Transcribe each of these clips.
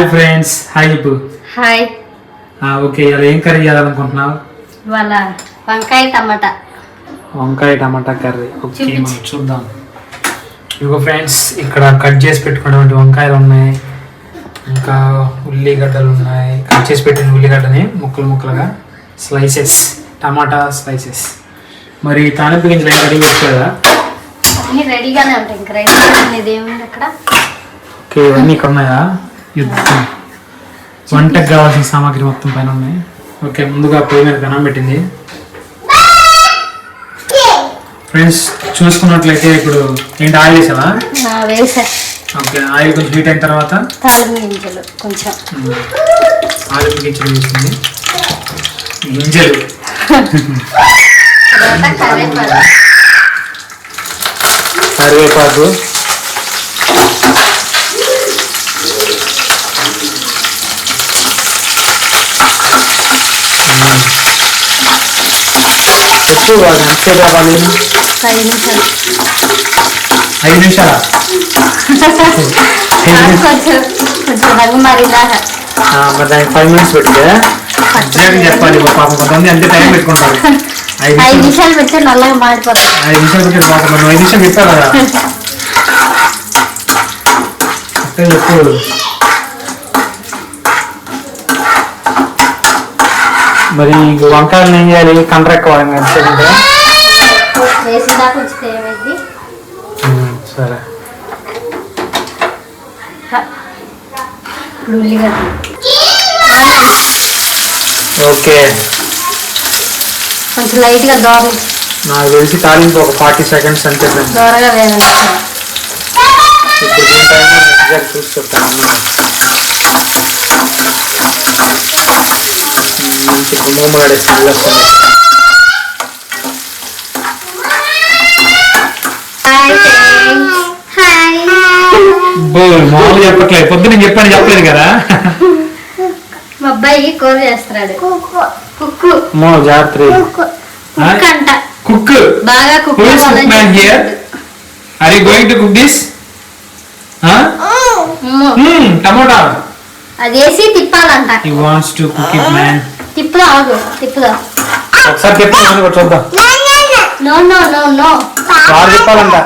Hi friends, hi చెప్పు. Hi. Okay, ఇలా ఏం కర్రీ చేయాలనుకుంటున్నావు? ఇవాళ వంకాయ టమాటా కర్రీ. ఓకే, మనం చూద్దాం. ఇదిగో ఫ్రెండ్స్, ఇక్కడ కట్ చేసి పెట్టుకున్నటువంటి వంకాయలు ఉన్నాయి, ఇంకా ఉల్లిగడ్డలు ఉన్నాయి. కట్ చేసి పెట్టిన ఉల్లిగడ్డని ముక్కలుగా స్లైసెస్, టమాటా స్లైసెస్. మరి తాలింపు గింజలు ఏం రెడీ వచ్చాదా? అన్ని రెడీగానే ఉంటాయి. ఇంకా రెడీ అనేది ఏముంది అక్కడ? ఓకే, ఇవన్నీ ఇక్కడ ఉన్నాయా? వంటకు కావాల్సిన సామాగ్రి మొత్తం పైన ఉన్నాయి. ఓకే, ముందుగా పొయ్యి మీద పెనం పెట్టింది. ఫ్రెండ్స్ చూసుకున్నట్లయితే ఇప్పుడు ఏంటి ఆయిల్ వేసావా? వేసా. ఓకే, ఆయిల్ కొంచెం హీట్ అయిన తర్వాత తాలింపు గింజలు కొంచెం వేసింది. గింజలు కరివేపాకు, ఎక్కువ ఎంతసేపు కావాలి? 5 నిమిషాలు. 5 నిమిషాలా? కొంచెం రంగు మారిందాక మరి దానికి 5 మినిట్స్ పెడితే అర్జెంట్ చెప్పాలి. పాపం కొంతమంది అంతే టైం పెట్టుకుంటారు. 5 నిమిషాలు పెడితే నల్లగా మాడిపోతాయి. 5 నిమిషాలు పెట్టి పాపం 5 నిమిషాలు చెప్పారు కదా. చెప్పు. మరి వంకాయలు ఏం చేయాలి? కండ్రెక్కవాలి ఎంతసేపు? సరే. ఓకే, కొంచెం లైట్ గా దోర. నాకు తెలిసి తాలింపు ఒక 40 సెకండ్స్ అంతే. దోరగా వేయాలి. ఇప్పుడు దీని టైం చూసి చెప్తాను. మంచి గుమ్మలాడే స్మెల్ వస్తుంది. మామూలు చెప్పట్లేదు, పొద్దున చెప్పలేదు కదా. మా అబ్బాయి కూర చేస్తున్నాడు. జాగ్రత్త. కుక్ బాగా cook. Are you going to cook this? Tomato అది వేసి తిప్పాలంట. He wants to cook it man. తిప్పుదా, ఆగు, తిప్పుదా. ఒకసారి తిప్పాలని కూడా చూద్దాం. నో నో నో నో, వాడు తిప్పాలంట.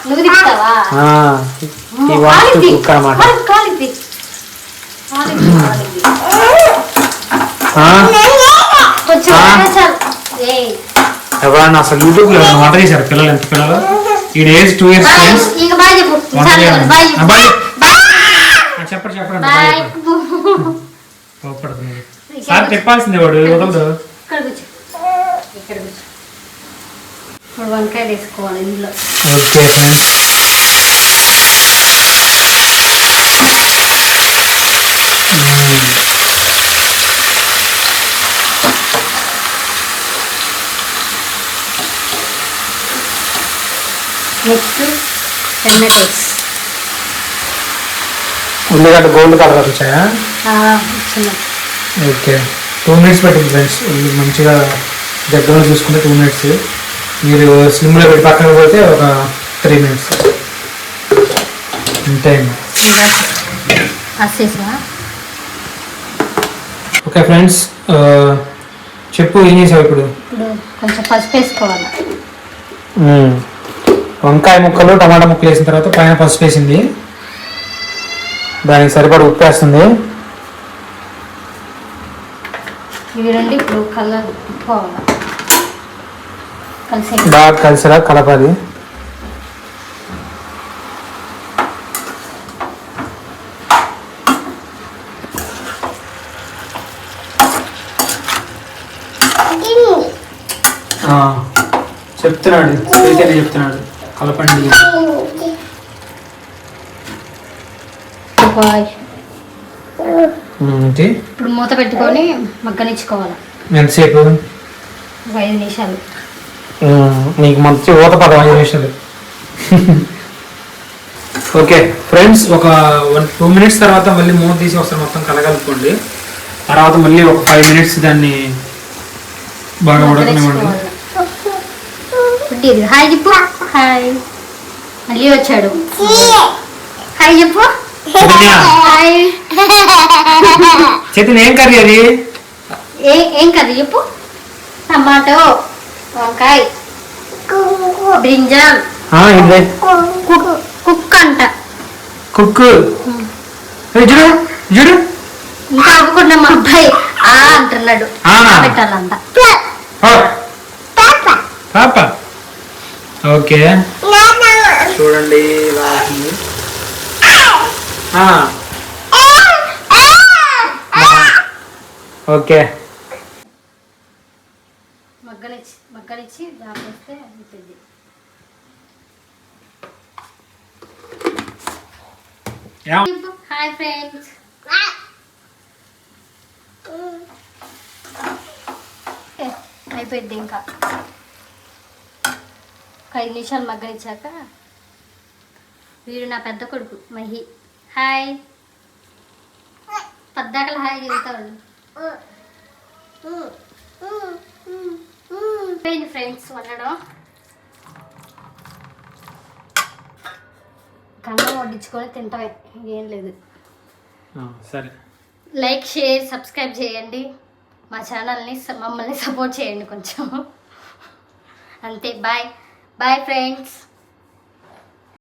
నువ్వు తిప్పుతావా? హి వాంట్స్ టు కుక్ అన్నమాట. ఎవరన్నా అసలు యూట్యూబ్ లో వంట చేశారు పిల్లలు? ఎంత పిల్లలు? ఈ ఏజ్ 2 years ఫ్రెండ్స్. చెప్పండి. సార్ చెప్పాల్సిందే, వాడు వదలదు. ఇప్పుడు వంకాయ వేసుకోవాలి ఇందులో. Okay friends, next tomatoes. ఉల్లిగడ్డ గోల్డ్ కలర్ వచ్చాయా? ఓకే, 2 minutes పెట్టింది ఫ్రెండ్స్. మంచిగా దగ్గరలో చూసుకుంటే 2 minutes. మీరు స్లిమ్లో పెట్టి పక్కన పోతే ఒక 3 minutes అంతే. ఓకే ఫ్రెండ్స్, చెప్పు ఏం చేసావు ఇప్పుడు? కొంచెం పసుపు వేసుకోవాలి. వంకాయ ముక్కలు టమాటా ముక్కలు వేసిన తర్వాత పైన పసుపు వేసింది. దానికి సరిపడా ఉప్పు వేస్తుంది. ఇవి రెండు ఇప్పుడు కలర్ తిప్పుకోవాలి, బాగా కలిసిలా కలపాలి. చెప్తున్నాడు, చైతన్య చెప్తున్నాడు కలపండి. ఇప్పుడు మూత పెట్టుకొని మగ్గనిచ్చుకోవాలి. ఎంతసేపు? 5 నిమిషాలు. నీకు మంచి ఊత పదం 5 నిమిషాలు. ఓకే ఫ్రెండ్స్, ఒక 2 minutes తర్వాత మళ్ళీ మూత తీసి ఒకసారి మొత్తం కలగలుపుకోండి. తర్వాత మళ్ళీ ఒక 5 minutes దాన్ని బాగా ఉడకనివ్వండి. హాయ్ చెప్పు. హాయ్, మళ్ళీ వచ్చాడు. హాయ్ చెప్పు. హాయ్. చేతిని ఏం కర్రీ అది? ఏం కర్రీ చెప్పు? టమాటో, వంకాయ, బ్రింజాల్, కుక్ అంట. కుక్ చూడు చూడు. ఇంకా అవ్వకుండా మా అబ్బాయి అంటున్నాడు. పెట్టాలంట. పాప ఓకే చూడండి ఇలా అవుతుంది. ఓకే మగ్గనిచ్చి దాపేస్తే అవుతుంది. హాయ్ ఫ్రెండ్స్, అయిపోయింది. ఇంకా 5 నిమిషాలు మగ్గనిచ్చాక వీడు నా పెద్ద కొడుకు మహి. హాయ్ పద్దాకలు హాయ్ చెబుతాడు. ఫ్రెండ్స్ వండడం కన్నం వడ్డించుకొని తింటామే, ఏం లేదు. సరే, లైక్ షేర్ సబ్స్క్రైబ్ చేయండి. మా ఛానల్ని మమ్మల్ని సపోర్ట్ చేయండి కొంచెం. అంతే. Bye bye friends.